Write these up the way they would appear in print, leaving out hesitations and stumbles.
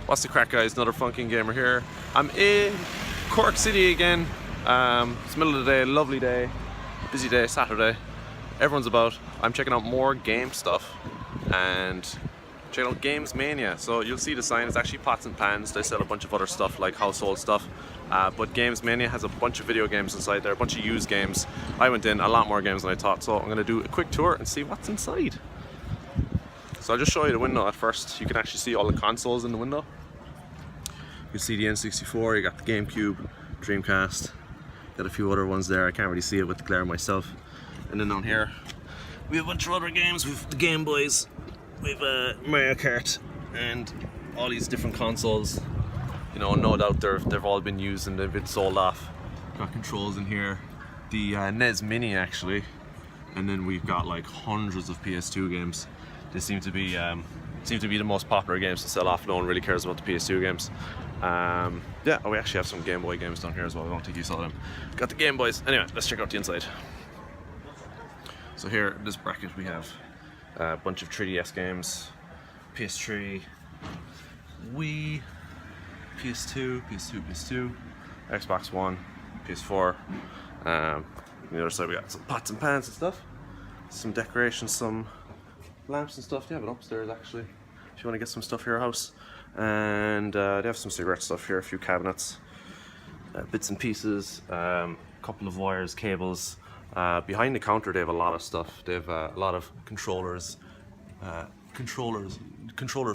What's the crack, guys? Anotherfunkinggamer here. I'm in Cork City again. It's the middle of the day, lovely day, busy day, Saturday. Everyone's about. I'm checking out more game stuff and checking out Games Mania. So you'll see the sign, it's actually pots and pans. They sell a bunch of other stuff like household stuff. But Games Mania has a bunch of video games inside there, a bunch of used games. I went in, a lot more games than I thought, so I'm going to do a quick tour and see what's inside. So I'll just show you the window at first. You can actually see all the consoles in the window. You see the N64, you got the GameCube, Dreamcast, got a few other ones there. I can't really see it with the glare myself. And then down here, we have a bunch of other games. We've the Gameboys, we've Mario Kart, and all these different consoles. You know, no doubt they've all been used and they've been sold off. Got controls in here, the NES Mini actually, and then we've got like hundreds of PS2 games. They seem to be the most popular games to sell off. No one really cares about the PS2 games. Yeah, we actually have some Game Boy games down here as well. I don't think you saw them. Got the Game Boys. Anyway, let's check out the inside. So here, in this bracket, we have a bunch of 3DS games, PS3, Wii, PS2, Xbox One, PS4. On the other side, we got some pots and pans and stuff, some decorations, some lamps and stuff. They have it upstairs actually, if you want to get some stuff for your house. And they have some cigarette stuff here, a few cabinets, bits and pieces, couple of wires, cables. Behind the counter they have a lot of stuff. They have a lot of controllers, controllers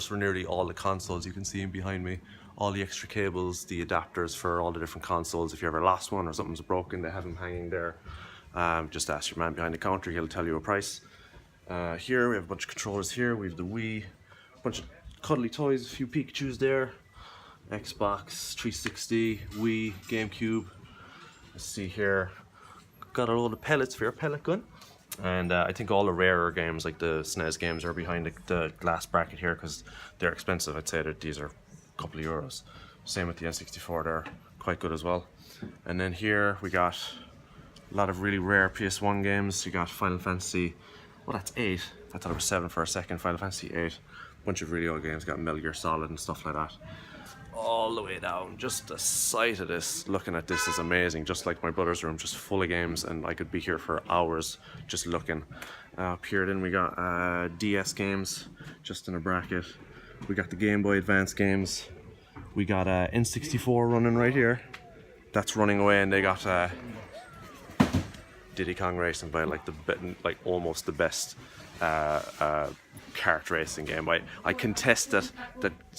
for nearly all the consoles. You can see them behind me, all the extra cables, the adapters for all the different consoles. If you ever lost one or something's broken, they have them hanging there. Just ask your man behind the counter, he'll tell you a price. Here we have a bunch of controllers here. We have the Wii, a bunch of cuddly toys, a few Pikachus there, Xbox 360, Wii, GameCube. Let's see here, got a load of pellets for your pellet gun. And I think all the rarer games like the SNES games are behind the glass bracket here because they're expensive. I'd say that these are a couple of euros. Same with the N64, they're quite good as well. And then here we got a lot of really rare PS1 games. You got Final Fantasy, well that's 8, I thought it was 7 for a second. Final Fantasy 8, bunch of really old games, got Metal Gear Solid and stuff like that. All the way down, just the sight of this, looking at this is amazing. Just like my brother's room, just full of games, and I could be here for hours just looking. Up here then we got DS games, just in a bracket. We got the Game Boy Advance games. We got N64 running right here. That's running away, and they got Diddy Kong Racing by like almost the best kart racing game. I contest that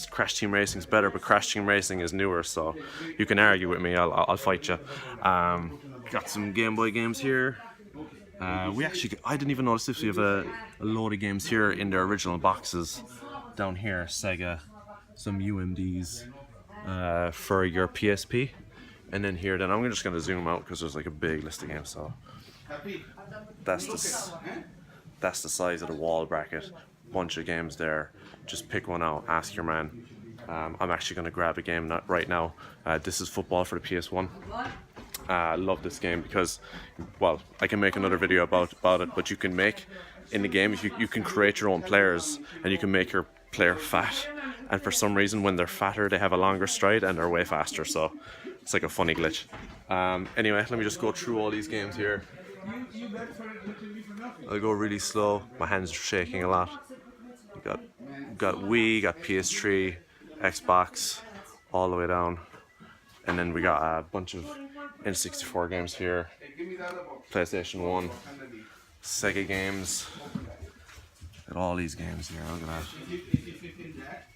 Crash Team Racing is better, but Crash Team Racing is newer, so you can argue with me, I'll fight you. Got some Game Boy games here. I didn't even notice this. We have a load of games here in their original boxes. Down here, Sega, some UMDs for your PSP. And then here, then I'm just going to zoom out because there's like a big list of games. So that's the size of the wall bracket. Bunch of games there. Just pick one out, ask your man. I'm actually going to grab a game right now. This is football for the PS1. I love this game because, well, I can make another video about it, but you can make in the game, you can create your own players and you can make your player fat. And for some reason, when they're fatter, they have a longer stride and they're way faster. So it's like a funny glitch. Anyway, let me just go through all these games here. I'll go really slow. My hands are shaking a lot. You got Wii, got PS3, Xbox, all the way down, and then we got a bunch of N64 games here, PlayStation 1, Sega games. Got all these games here. Look at that.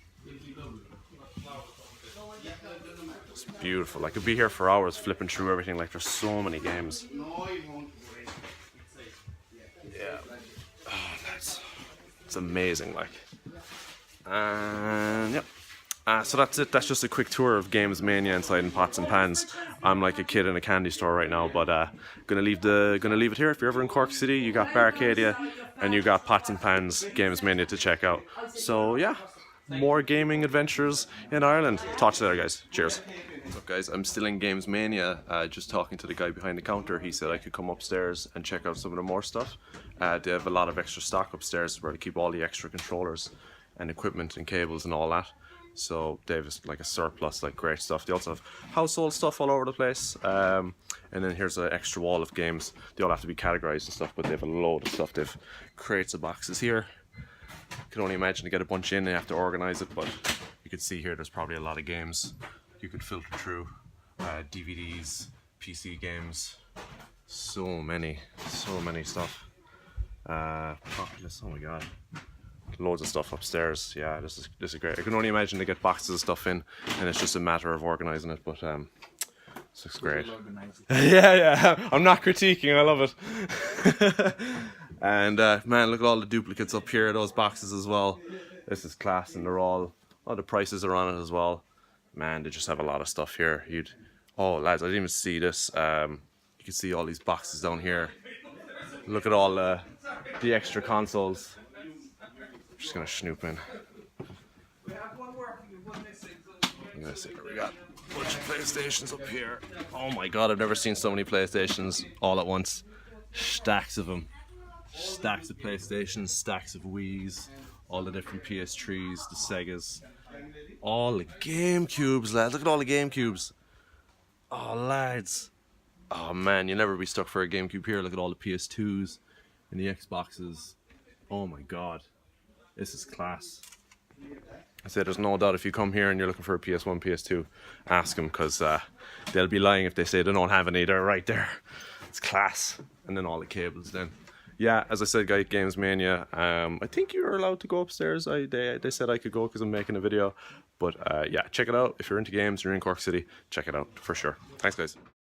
It's beautiful. I could be here for hours flipping through everything. Like there's so many games. Yeah, it's amazing. Like, and yep. So that's it. That's just a quick tour of Games Mania inside in pots and pans. I'm like a kid in a candy store right now, but gonna leave it here. If you're ever in Cork City, you got Barcadia, and you got pots and pans Games Mania to check out. So yeah, more gaming adventures in Ireland. Talk to you later, guys. Cheers. What's up, guys? I'm still in Games Mania, just talking to the guy behind the counter. He said I could come upstairs and check out some of the more stuff. They have a lot of extra stock upstairs where they keep all the extra controllers and equipment and cables and all that. So they have like a surplus, like great stuff. They also have household stuff all over the place. And then here's an extra wall of games. They all have to be categorized and stuff, but they have a load of stuff. They've crates of boxes here. You can only imagine to get a bunch in, you have to organize it, but you can see here there's probably a lot of games you could filter through. DVDs, PC games, so many stuff. Populous, oh my god. Loads of stuff upstairs. Yeah, this is great. I can only imagine to get boxes of stuff in, and it's just a matter of organizing it. But this looks great. yeah. I'm not critiquing. I love it. And man, look at all the duplicates up here. Those boxes as well. This is class, and they're all the prices are on it as well. Man, they just have a lot of stuff here. Oh lads, I didn't even see this. You can see all these boxes down here. Look at all the extra consoles. Just gonna snoop in. I'm gonna see what we got. A bunch of PlayStations up here. Oh my god, I've never seen so many PlayStations all at once. Stacks of them. Stacks of PlayStations, stacks of Wii's, all the different PS3s, the Segas, all the GameCubes, lads. Look at all the GameCubes. Oh lads. Oh man, you'll never be stuck for a GameCube here. Look at all the PS2s and the Xboxes. Oh my god. This is class. I said there's no doubt if you come here and you're looking for a PS1, PS2, ask them, because they'll be lying if they say they don't have any. They're right there. It's class. And then all the cables then. Yeah, as I said, guys, Games Mania. I think you're allowed to go upstairs. They said I could go because I'm making a video. But yeah, check it out. If you're into games, you're in Cork City, check it out for sure. Thanks, guys.